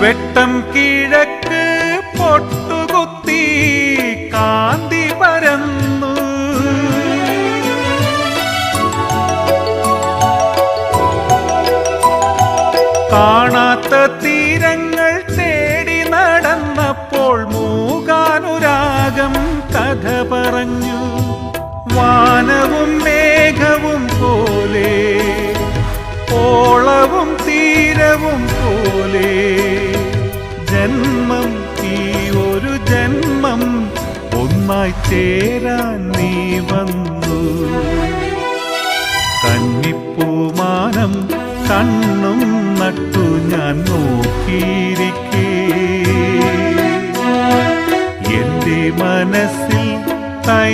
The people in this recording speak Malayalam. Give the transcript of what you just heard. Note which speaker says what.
Speaker 1: വെട്ടം കിഴക്ക് പൊട്ടുകുത്തി കാന്തി പരന്നു. കാണാത്ത തീരങ്ങൾ തേടി നടന്നപ്പോൾ മൂകാനുരാഗം കഥ പറഞ്ഞു. വാനവും മേഘവും പോലെ, ഓളവും തീരവും പോലെ, ജന്മം ഈ ഒരു ജന്മം ഒന്നായി ചേരാൻ നീ വന്നു. കന്നിപ്പൂമാനം കണ്ണും നട്ടു ഞാൻ നോക്കിയിരിക്കേ, എന്റെ മനസ്സിൽ തൈ